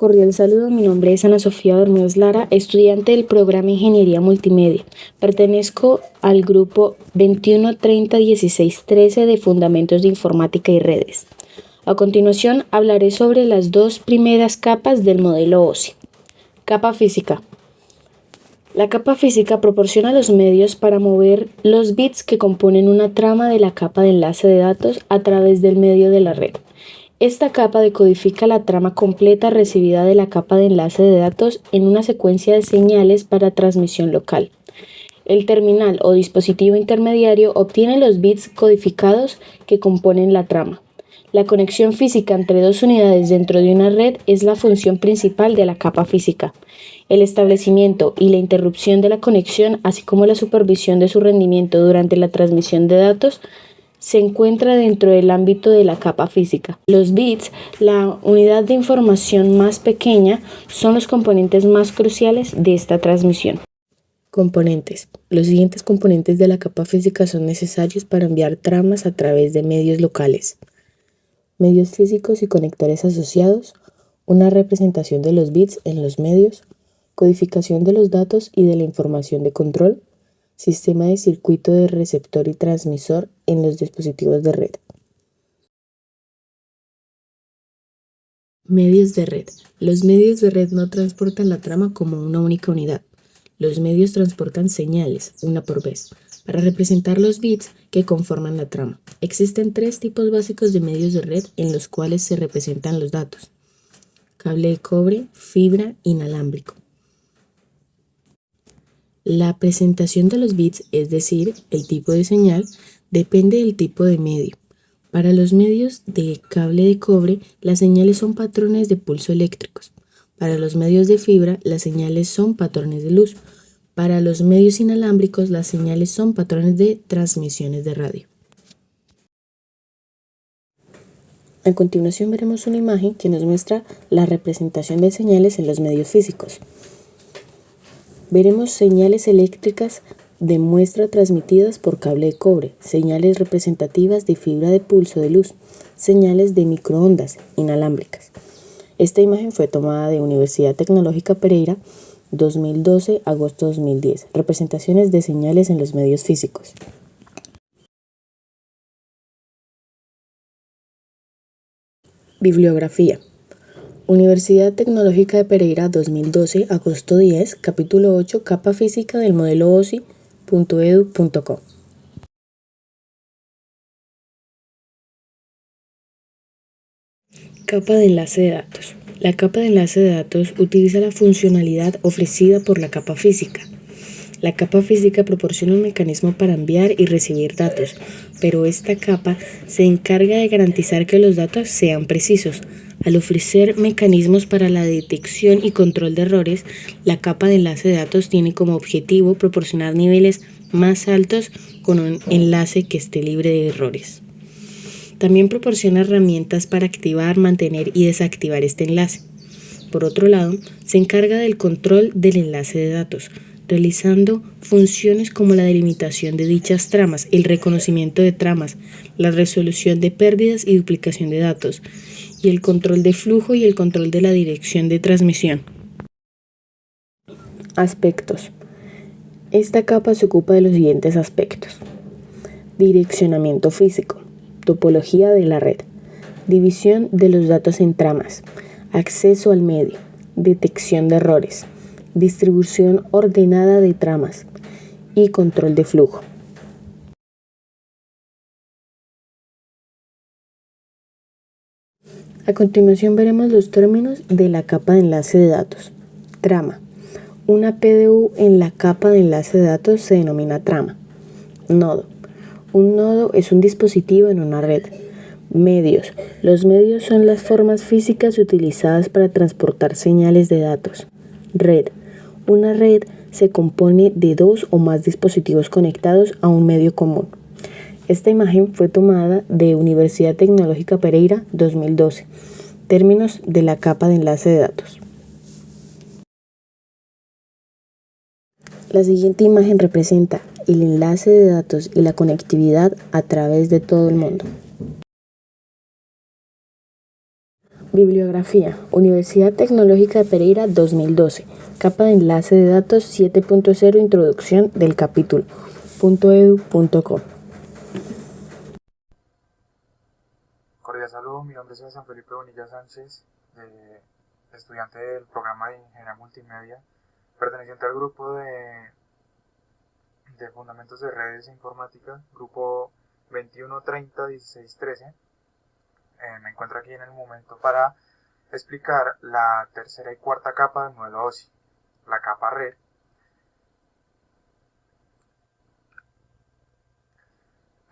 Cordial saludo, mi nombre es Ana Sofía Bermúdez Lara, estudiante del programa Ingeniería Multimedia. Pertenezco al grupo 21301613 de Fundamentos de Informática y Redes. A continuación hablaré sobre las dos primeras capas del modelo OSI. Capa física. La capa física proporciona los medios para mover los bits que componen una trama de la capa de enlace de datos a través del medio de la red. Esta capa decodifica la trama completa recibida de la capa de enlace de datos en una secuencia de señales para transmisión local. El terminal o dispositivo intermediario obtiene los bits codificados que componen la trama. La conexión física entre dos unidades dentro de una red es la función principal de la capa física. El establecimiento y la interrupción de la conexión, así como la supervisión de su rendimiento durante la transmisión de datos, se encuentra dentro del ámbito de la capa física. Los bits, la unidad de información más pequeña, son los componentes más cruciales de esta transmisión. Componentes. Los siguientes componentes de la capa física son necesarios para enviar tramas a través de medios locales. Medios físicos y conectores asociados, una representación de los bits en los medios, codificación de los datos y de la información de control, sistema de circuito de receptor y transmisor en los dispositivos de red. Medios de red. Los medios de red no transportan la trama como una única unidad. Los medios transportan señales, una por vez, para representar los bits que conforman la trama. Existen tres tipos básicos de medios de red en los cuales se representan los datos: cable de cobre, fibra, inalámbrico. La presentación de los bits, es decir, el tipo de señal, depende del tipo de medio. Para los medios de cable de cobre, las señales son patrones de pulso eléctricos. Para los medios de fibra, las señales son patrones de luz. Para los medios inalámbricos, las señales son patrones de transmisiones de radio. A continuación veremos una imagen que nos muestra la representación de señales en los medios físicos. Veremos señales eléctricas de muestra transmitidas por cable de cobre, señales representativas de fibra de pulso de luz, señales de microondas inalámbricas. Esta imagen fue tomada de Universidad Tecnológica Pereira, 2012, agosto 2010. Representaciones de señales en los medios físicos. Bibliografía. Universidad Tecnológica de Pereira, 2012, agosto 10, capítulo 8, capa física del modelo OSI.edu.co. Capa de enlace de datos. La capa de enlace de datos utiliza la funcionalidad ofrecida por la capa física. La capa física proporciona un mecanismo para enviar y recibir datos, pero esta capa se encarga de garantizar que los datos sean precisos. Al ofrecer mecanismos para la detección y control de errores, la capa de enlace de datos tiene como objetivo proporcionar niveles más altos con un enlace que esté libre de errores. También proporciona herramientas para activar, mantener y desactivar este enlace. Por otro lado, se encarga del control del enlace de datos, realizando funciones como la delimitación de dichas tramas, el reconocimiento de tramas, la resolución de pérdidas y duplicación de datos, y el control de flujo y el control de la dirección de transmisión. Aspectos. Esta capa se ocupa de los siguientes aspectos: direccionamiento físico, topología de la red, división de los datos en tramas, acceso al medio, detección de errores, distribución ordenada de tramas y control de flujo. A continuación veremos los términos de la capa de enlace de datos. Trama. Una PDU en la capa de enlace de datos se denomina trama. Nodo. Un nodo es un dispositivo en una red. Medios. Los medios son las formas físicas utilizadas para transportar señales de datos. Red. Una red se compone de dos o más dispositivos conectados a un medio común. Esta imagen fue tomada de Universidad Tecnológica Pereira, 2012. Términos de la capa de enlace de datos. La siguiente imagen representa el enlace de datos y la conectividad a través de todo el mundo. Bibliografía: Universidad Tecnológica de Pereira 2012. Capa de enlace de datos 7.0. Introducción del capítulo. .edu.co. Cordial saludo, mi nombre es San Felipe Bonilla Sánchez, estudiante del programa de Ingeniería Multimedia, perteneciente al grupo de Fundamentos de Redes e Informática, grupo 21301613. Me encuentro aquí en el momento para explicar la tercera y cuarta capa del modelo OSI, la capa red.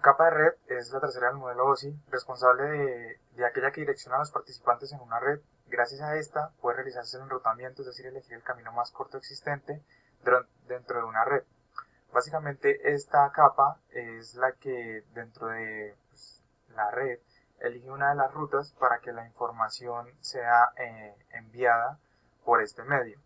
Capa de red es la tercera del modelo OSI, responsable de aquella que direcciona a los participantes en una red. Gracias a esta puede realizarse el enrutamiento, es decir, elegir el camino más corto existente dentro de una red. Básicamente esta capa es la que dentro de la red elige una de las rutas para que la información sea enviada por este medio.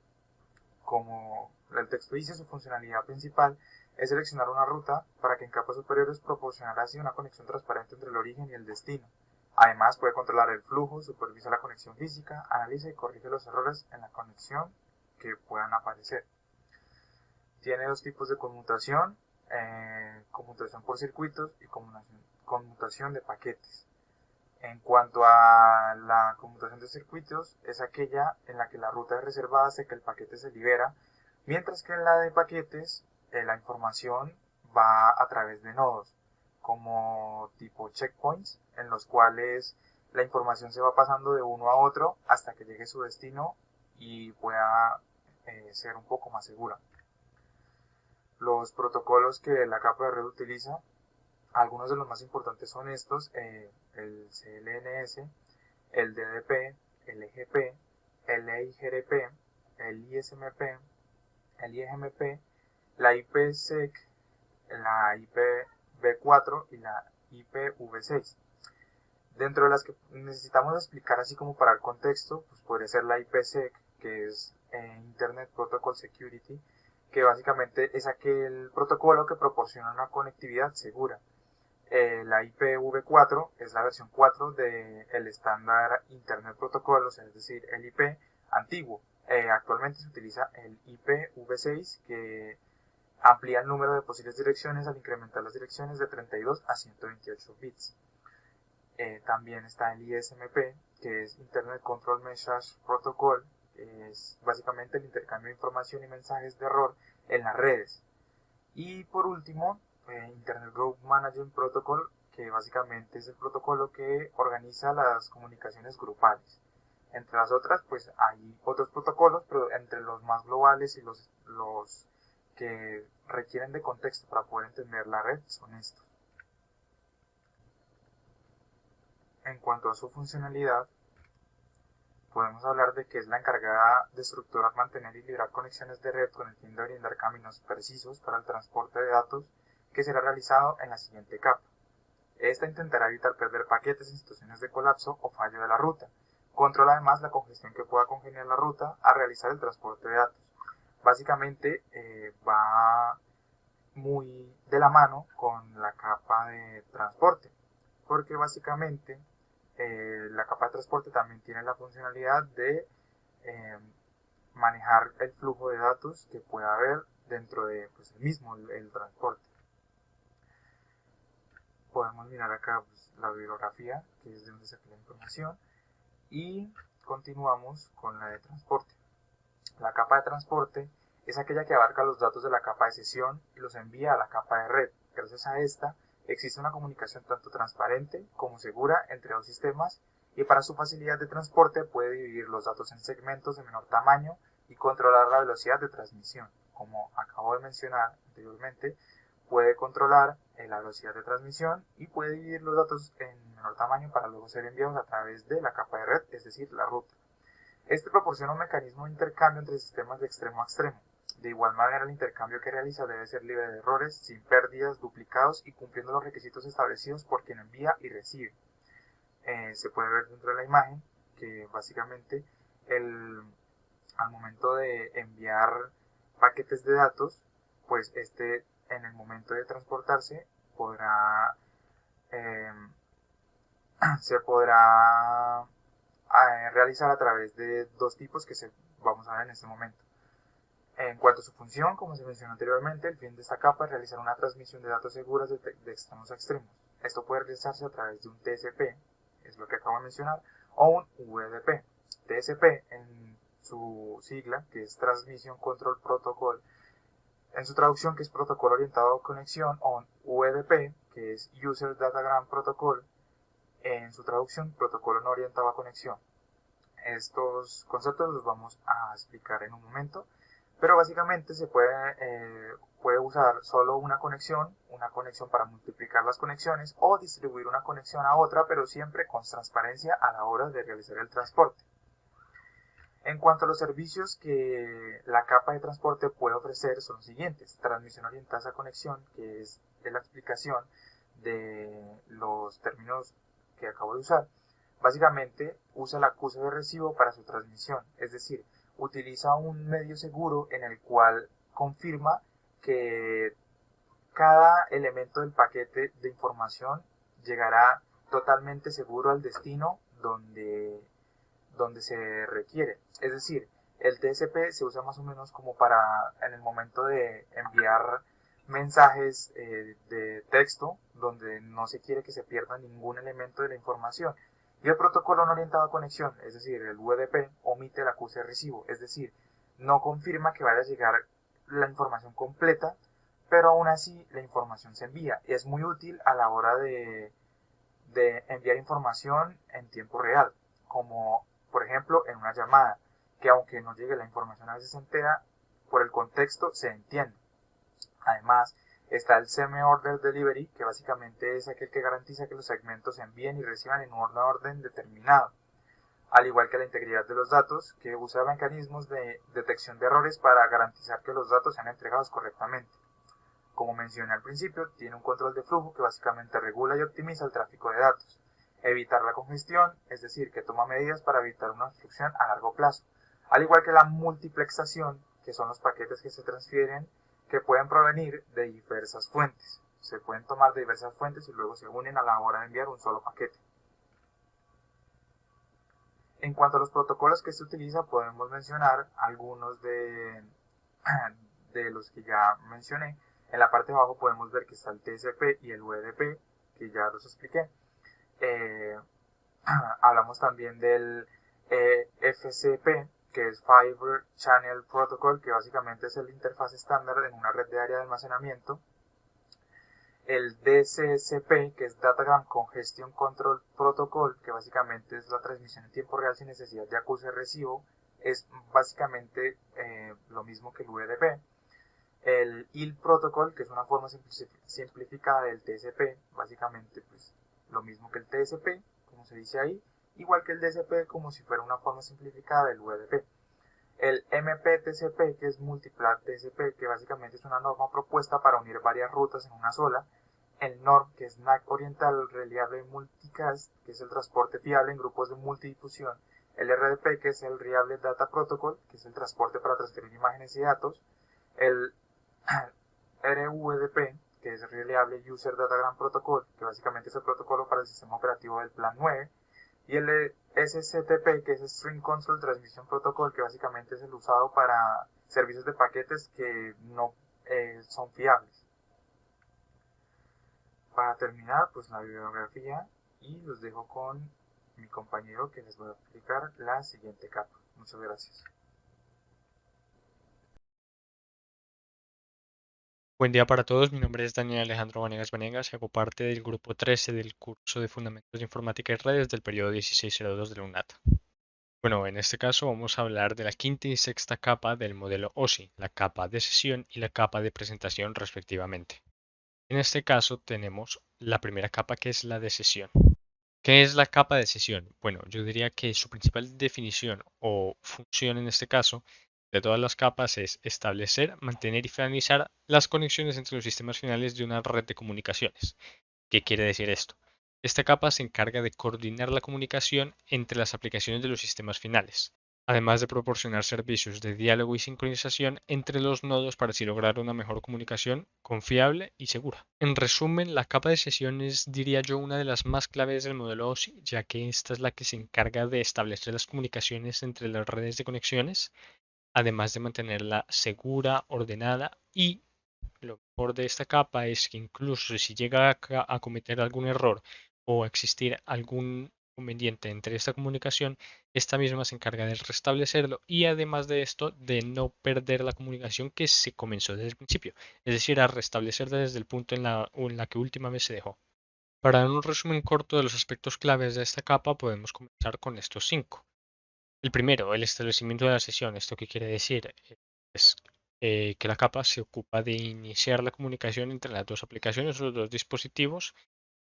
Como el texto dice, su funcionalidad principal es seleccionar una ruta para que en capas superiores proporcionar así una conexión transparente entre el origen y el destino. Además, puede controlar el flujo, supervisa la conexión física, analiza y corrige los errores en la conexión que puedan aparecer. Tiene dos tipos de conmutación, conmutación por circuitos y conmutación de paquetes. En cuanto a la conmutación de circuitos, es aquella en la que la ruta es reservada hasta que el paquete se libera, mientras que en la de paquetes la información va a través de nodos, como tipo checkpoints, en los cuales la información se va pasando de uno a otro hasta que llegue a su destino y pueda ser un poco más segura. Los protocolos que la capa de red utiliza, algunos de los más importantes son estos: el CLNS, el DDP, el EGP, el EIGRP, el ISMP, el IGMP, la IPsec, la IPv4 y la IPv6. Dentro de las que necesitamos explicar así como para el contexto, pues podría ser la IPsec, que es Internet Protocol Security, que básicamente es aquel protocolo que proporciona una conectividad segura. La IPv4 es la versión 4 del estándar Internet Protocol, o sea, es decir, el IP antiguo. Actualmente se utiliza el IPv6, que amplía el número de posibles direcciones al incrementar las direcciones de 32 a 128 bits. También está el ISMP, que es Internet Control Message Protocol, que es básicamente el intercambio de información y mensajes de error en las redes. Y por último, Internet Group Management Protocol, que básicamente es el protocolo que organiza las comunicaciones grupales. Entre las otras, pues hay otros protocolos, pero entre los más globales y los que requieren de contexto para poder entender la red son estos. En cuanto a su funcionalidad, podemos hablar de que es la encargada de estructurar, mantener y liberar conexiones de red con el fin de brindar caminos precisos para el transporte de datos, que será realizado en la siguiente capa. Esta intentará evitar perder paquetes en situaciones de colapso o fallo de la ruta. Controla además la congestión que pueda congeniar la ruta a realizar el transporte de datos. Básicamente va muy de la mano con la capa de transporte, porque básicamente la capa de transporte también tiene la funcionalidad de manejar el flujo de datos que pueda haber dentro de el mismo el transporte. Podemos mirar acá la bibliografía, que es de donde saqué la información, y continuamos con la de transporte. La capa de transporte es aquella que abarca los datos de la capa de sesión y los envía a la capa de red. Gracias a esta existe una comunicación tanto transparente como segura entre dos sistemas, y para su facilidad de transporte puede dividir los datos en segmentos de menor tamaño y controlar la velocidad de transmisión. Como acabo de mencionar anteriormente, puede controlar la velocidad de transmisión y puede dividir los datos en menor tamaño para luego ser enviados a través de la capa de red, es decir, la ruta. Este proporciona un mecanismo de intercambio entre sistemas de extremo a extremo. De igual manera, el intercambio que realiza debe ser libre de errores, sin pérdidas, duplicados y cumpliendo los requisitos establecidos por quien envía y recibe. Se puede ver dentro de la imagen que básicamente al momento de enviar paquetes de datos, pues en el momento de transportarse se podrá realizar a través de dos tipos que vamos a ver en este momento. En cuanto a su función, como se mencionó anteriormente, el fin de esta capa es realizar una transmisión de datos seguras de extremos a extremos. Esto puede realizarse a través de un TCP, es lo que acabo de mencionar, o un UDP. TCP, en su sigla, que es Transmission Control Protocol, en su traducción, que es Protocolo Orientado a Conexión, o un UDP, que es User Datagram Protocol, en su traducción, Protocolo No Orientado a Conexión. Estos conceptos los vamos a explicar en un momento, pero básicamente se puede usar solo una conexión para multiplicar las conexiones o distribuir una conexión a otra, pero siempre con transparencia a la hora de realizar el transporte. En cuanto a los servicios que la capa de transporte puede ofrecer son los siguientes: transmisión orientada a conexión, que es la explicación de los términos que acabo de usar. Básicamente usa el acuse de recibo para su transmisión, es decir, utiliza un medio seguro en el cual confirma que cada elemento del paquete de información llegará totalmente seguro al destino donde se requiere. Es decir, el TCP se usa más o menos como para en el momento de enviar mensajes de texto donde no se quiere que se pierda ningún elemento de la información. Y el protocolo no orientado a conexión, es decir, el UDP, omite el acuse de recibo, es decir, no confirma que vaya a llegar la información completa, pero aún así la información se envía. Es muy útil a la hora de enviar información en tiempo real, como por ejemplo en una llamada, que aunque no llegue la información a veces entera, por el contexto se entiende. Además, está el Semi-Order Delivery, que básicamente es aquel que garantiza que los segmentos se envíen y reciban en un orden determinado, al igual que la integridad de los datos, que usa mecanismos de detección de errores para garantizar que los datos sean entregados correctamente. Como mencioné al principio, tiene un control de flujo que básicamente regula y optimiza el tráfico de datos. Evitar la congestión, es decir, que toma medidas para evitar una obstrucción a largo plazo, al igual que la multiplexación, que son los paquetes que se transfieren, que pueden provenir de diversas fuentes. Se pueden tomar de diversas fuentes y luego se unen a la hora de enviar un solo paquete. En cuanto a los protocolos que se utiliza, podemos mencionar algunos de los que ya mencioné. En la parte de abajo podemos ver que está el TCP y el UDP, que ya los expliqué. Hablamos también del FCP, que es Fiber Channel Protocol, que básicamente es el interfaz estándar en una red de área de almacenamiento. El DCCP, que es Datagram Congestion Control Protocol, que básicamente es la transmisión en tiempo real sin necesidad de acuse de recibo, es básicamente lo mismo que el UDP. El IL Protocol, que es una forma simplificada del TCP, básicamente pues lo mismo que el TCP, como se dice ahí, igual que el DCP, como si fuera una forma simplificada del UDP. El MPTCP, que es Multiplat TCP, que básicamente es una norma propuesta para unir varias rutas en una sola. El NORM, que es NAC Oriental Reliable Multicast, que es el transporte fiable en grupos de multidifusión. El RDP, que es el Reliable Data Protocol, que es el transporte para transferir imágenes y datos. El RUDP, que es Reliable User Datagram Protocol, que básicamente es el protocolo para el sistema operativo del Plan 9. Y el SCTP, que es String Control Transmission Protocol, que básicamente es el usado para servicios de paquetes que no son fiables. Para terminar, pues la bibliografía, y los dejo con mi compañero que les voy a explicar la siguiente capa. Muchas gracias. Buen día para todos, mi nombre es Daniel Alejandro Vanegas y hago parte del grupo 13 del curso de Fundamentos de Informática y Redes del periodo 1602 de la UNAT. Bueno, en este caso vamos a hablar de la quinta y sexta capa del modelo OSI, la capa de sesión y la capa de presentación respectivamente. En este caso tenemos la primera capa, que es la de sesión. ¿Qué es la capa de sesión? Bueno, yo diría que su principal definición o función en este caso de todas las capas es establecer, mantener y finalizar las conexiones entre los sistemas finales de una red de comunicaciones. ¿Qué quiere decir esto? Esta capa se encarga de coordinar la comunicación entre las aplicaciones de los sistemas finales. además de proporcionar servicios de diálogo y sincronización entre los nodos para así lograr una mejor comunicación confiable y segura. En resumen, la capa de sesiones diría yo una de las más claves del modelo OSI, ya que esta es la que se encarga de establecer las comunicaciones entre las redes de conexiones, además de mantenerla segura, ordenada y lo mejor de esta capa es que incluso si llega a cometer algún error o a existir algún inconveniente entre esta comunicación, esta misma se encarga de restablecerlo y además de esto, de no perder la comunicación que se comenzó desde el principio, es decir, a restablecerla desde el punto en la que última vez se dejó. Para dar un resumen corto de los aspectos claves de esta capa, podemos comenzar con estos cinco. El primero, el establecimiento de la sesión. ¿Esto qué quiere decir? Es que la capa se ocupa de iniciar la comunicación entre las dos aplicaciones o los dos dispositivos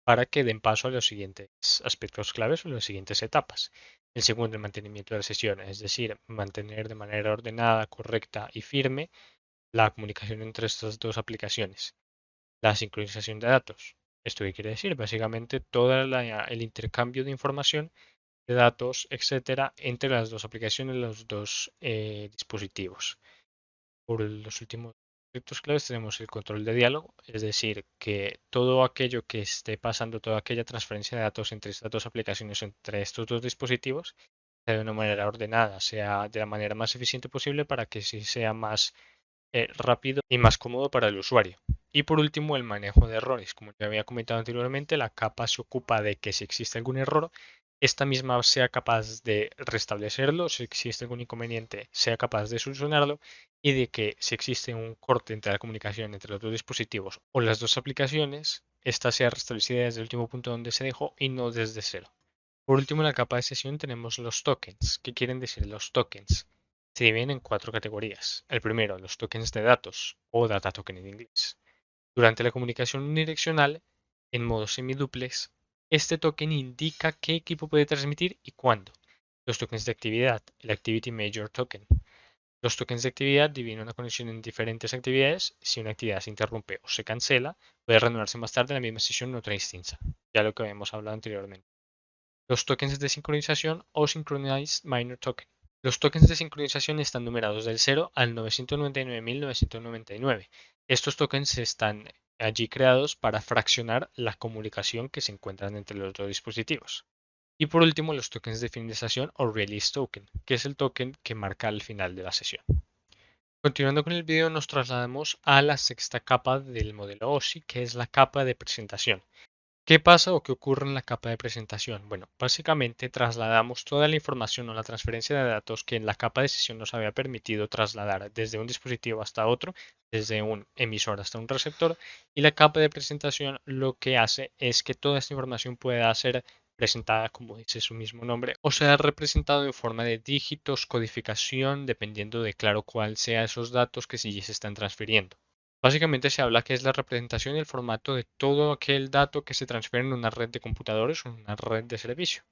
para que den paso a los siguientes aspectos claves o las siguientes etapas. El segundo, el mantenimiento de la sesión, es decir, mantener de manera ordenada, correcta y firme la comunicación entre estas dos aplicaciones. La sincronización de datos. ¿Esto qué quiere decir? Básicamente todo el intercambio de información de datos, etcétera, entre las dos aplicaciones, los dos dispositivos. Por los últimos aspectos claves tenemos el control de diálogo, es decir, que todo aquello que esté pasando, toda aquella transferencia de datos entre estas dos aplicaciones, entre estos dos dispositivos, sea de una manera ordenada, sea de la manera más eficiente posible para que sí sea más rápido y más cómodo para el usuario. Y por último, el manejo de errores. Como ya había comentado anteriormente, la capa se ocupa de que si existe algún error, esta misma sea capaz de restablecerlo, si existe algún inconveniente, sea capaz de solucionarlo y de que si existe un corte entre la comunicación entre los dos dispositivos o las dos aplicaciones, esta sea restablecida desde el último punto donde se dejó y no desde cero. Por último, en la capa de sesión tenemos los tokens. ¿Qué quieren decir los tokens? Se dividen en cuatro categorías. El primero, los tokens de datos, o data token en inglés. Durante la comunicación unidireccional, en modo semiduplex, este token indica qué equipo puede transmitir y cuándo. Los tokens de actividad, el Activity Major Token. Los tokens de actividad dividen una conexión en diferentes actividades. Si una actividad se interrumpe o se cancela, puede reanudarse más tarde en la misma sesión en otra instancia. Ya lo que habíamos hablado anteriormente. Los tokens de sincronización o Synchronized Minor Token. Los tokens de sincronización están numerados del 0 al 999.999. Estos tokens están allí creados para fraccionar la comunicación que se encuentran entre los dos dispositivos. Y por último, los tokens de finalización o Release Token, que es el token que marca el final de la sesión. Continuando con el vídeo, nos trasladamos a la sexta capa del modelo OSI, que es la capa de presentación. ¿Qué pasa o qué ocurre en la capa de presentación? Bueno, básicamente trasladamos toda la información o la transferencia de datos que en la capa de sesión nos había permitido trasladar desde un dispositivo hasta otro, desde un emisor hasta un receptor, y la capa de presentación lo que hace es que toda esta información pueda ser presentada, como dice su mismo nombre, o sea, representado en forma de dígitos, codificación, dependiendo de claro cuál sea esos datos que sí se están transfiriendo. Básicamente se habla que es la representación y el formato de todo aquel dato que se transfiere en una red de computadores o en una red de servicio.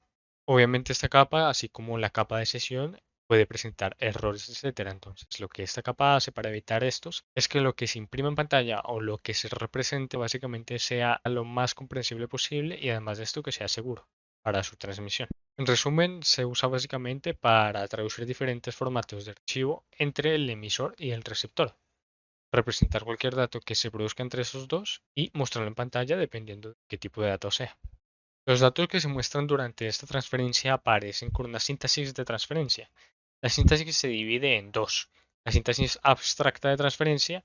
Obviamente esta capa, así como la capa de sesión, puede presentar errores, etcétera. Entonces, lo que esta capa hace para evitar estos es que lo que se imprima en pantalla o lo que se represente básicamente sea lo más comprensible posible y además de esto que sea seguro para su transmisión. En resumen, se usa básicamente para traducir diferentes formatos de archivo entre el emisor y el receptor, representar cualquier dato que se produzca entre esos dos y mostrarlo en pantalla dependiendo de qué tipo de dato sea. Los datos que se muestran durante esta transferencia aparecen con una síntesis de transferencia. La síntesis se divide en dos: la síntesis abstracta de transferencia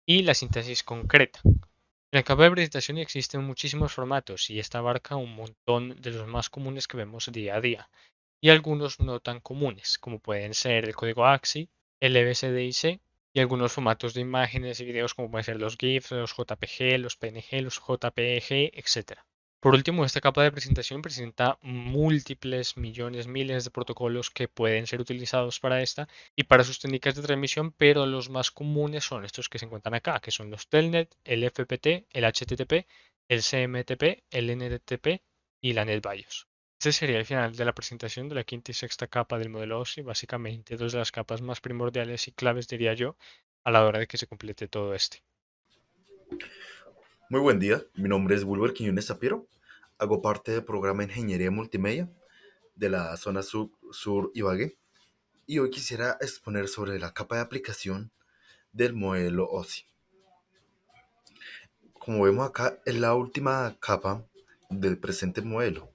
y la síntesis concreta. En la capa de presentación existen muchísimos formatos y esta abarca un montón de los más comunes que vemos día a día y algunos no tan comunes, como pueden ser el código AXI, el EBCDIC y algunos formatos de imágenes y videos como pueden ser los GIFs, los JPG, los PNG, los JPG, etc. Por último, esta capa de presentación presenta múltiples millones, miles de protocolos que pueden ser utilizados para esta y para sus técnicas de transmisión, pero los más comunes son estos que se encuentran acá, que son los Telnet, el FPT, el HTTP, el CMTP, el NTP y la NetBIOS. Este sería el final de la presentación de la quinta y sexta capa del modelo OSI, básicamente dos de las capas más primordiales y claves, diría yo, a la hora de que se complete todo este. Muy buen día, mi nombre es Wilber Quiñones Zapiro, hago parte del programa de Ingeniería Multimedia de la zona sur Ibagué. y hoy quisiera exponer sobre la capa de aplicación del modelo OSI. Como vemos acá, es la última capa del presente modelo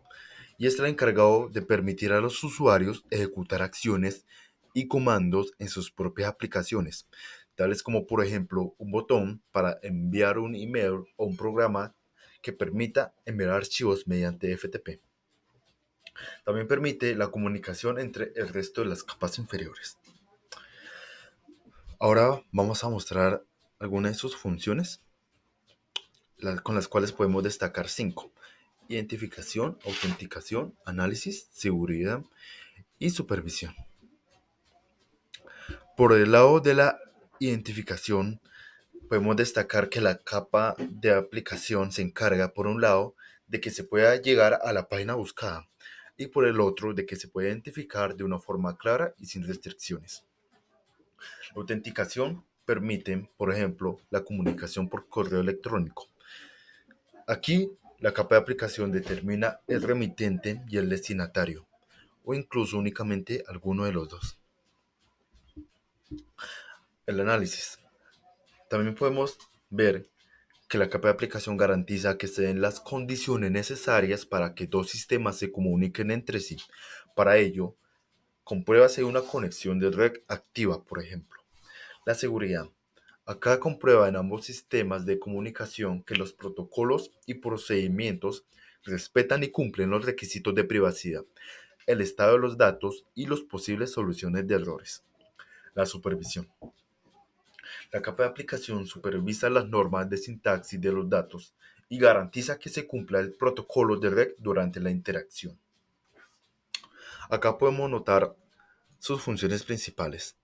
y es el encargado de permitir a los usuarios ejecutar acciones y comandos en sus propias aplicaciones, tales como por ejemplo un botón para enviar un email o un programa que permita enviar archivos mediante FTP. También permite la comunicación entre el resto de las capas inferiores. Ahora vamos a mostrar algunas de sus funciones, con las cuales podemos destacar 5: identificación, autenticación, análisis, seguridad y supervisión. Por el lado de la identificación, podemos destacar que la capa de aplicación se encarga, por un lado, de que se pueda llegar a la página buscada y por el otro, de que se pueda identificar de una forma clara y sin restricciones. La autenticación permite, por ejemplo, la comunicación por correo electrónico. Aquí, la capa de aplicación determina el remitente y el destinatario, o incluso únicamente alguno de los dos. El análisis. También podemos ver que la capa de aplicación garantiza que se den las condiciones necesarias para que dos sistemas se comuniquen entre sí. Para ello, compruébase una conexión de red activa, por ejemplo. La seguridad. Acá comprueba en ambos sistemas de comunicación que los protocolos y procedimientos respetan y cumplen los requisitos de privacidad, el estado de los datos y las posibles soluciones de errores. La supervisión. La capa de aplicación supervisa las normas de sintaxis de los datos y garantiza que se cumpla el protocolo de red durante la interacción. Acá podemos notar sus funciones principales.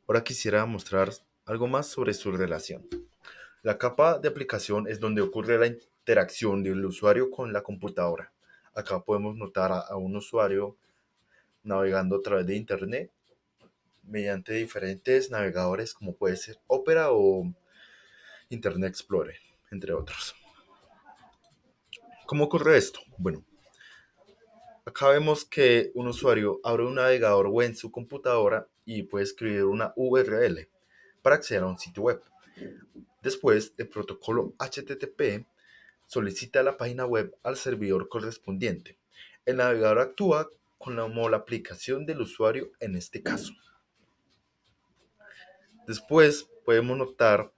Ahora quisiera mostrar algo más sobre su relación. La capa de aplicación es donde ocurre la interacción del usuario con la computadora. Acá podemos notar a un usuario navegando a través de Internet mediante diferentes navegadores como puede ser Opera o Internet Explorer, entre otros. ¿Cómo ocurre esto? Bueno, acá vemos que un usuario abre un navegador web en su computadora y puede escribir una URL para acceder a un sitio web. Después, el protocolo HTTP solicita la página web al servidor correspondiente. El navegador actúa como la aplicación del usuario en este caso. Después podemos notar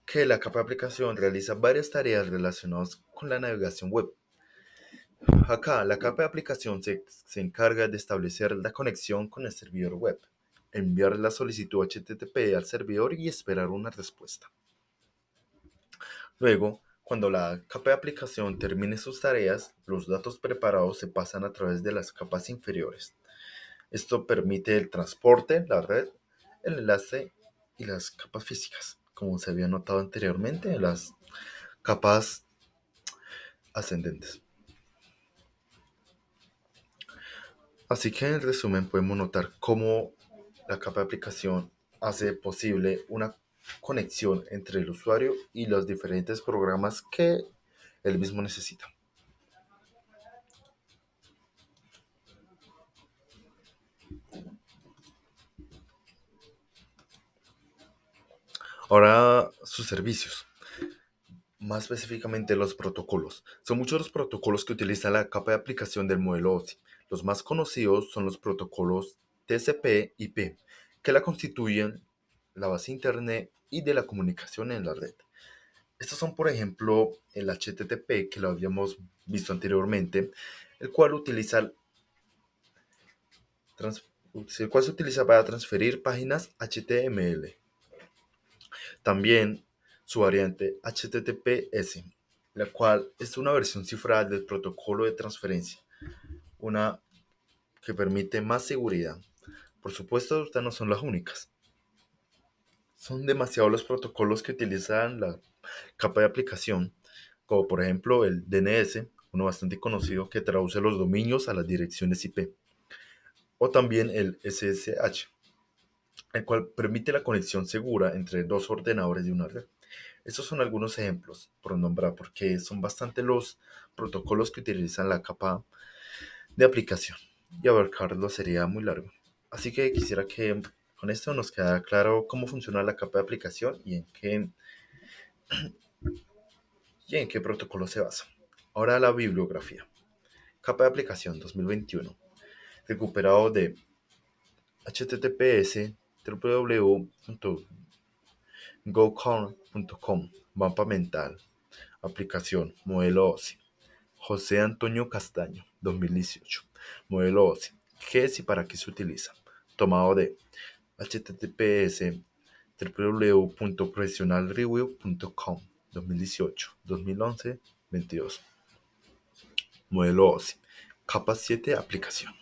que la capa de aplicación realiza varias tareas relacionadas con la navegación web. Acá la capa de aplicación se encarga de establecer la conexión con el servidor web, enviar la solicitud HTTP al servidor y esperar una respuesta. Luego, cuando la capa de aplicación termine sus tareas, los datos preparados se pasan a través de las capas inferiores. Esto permite el transporte, la red, el enlace y las capas físicas, como se había notado anteriormente en las capas ascendentes. Así que en resumen podemos notar cómo la capa de aplicación hace posible una conexión entre el usuario y los diferentes programas que él mismo necesita. Ahora sus servicios, más específicamente los protocolos. Son muchos los protocolos que utiliza la capa de aplicación del modelo OSI. Los más conocidos son los protocolos TCP/IP, que la constituyen la base Internet y de la comunicación en la red. Estos son, por ejemplo, el HTTP, que lo habíamos visto anteriormente, el cual se utiliza para transferir páginas HTML. También su variante HTTPS, la cual es una versión cifrada del protocolo de transferencia, una que permite más seguridad. Por supuesto, estas no son las únicas. Son demasiados los protocolos que utilizan la capa de aplicación, como por ejemplo el DNS, uno bastante conocido que traduce los dominios a las direcciones IP, o también el SSH, el cual permite la conexión segura entre dos ordenadores de una red. Estos son algunos ejemplos, por nombrar, porque son bastante los protocolos que utilizan la capa de aplicación, y abarcarlo sería muy largo. Así que quisiera que con esto nos quedara claro cómo funciona la capa de aplicación y en qué protocolo se basa. Ahora la bibliografía. Capa de aplicación 2021. Recuperado de https://www.gocon.com. Mapa mental. Aplicación. Modelo OSI. José Antonio Castaño, 2018. Modelo OSI. ¿Qué es y para qué se utiliza? Tomado de https://www.professionalreview.com. 2018, 2011, 22. Modelo OSI. Capa 7 aplicación.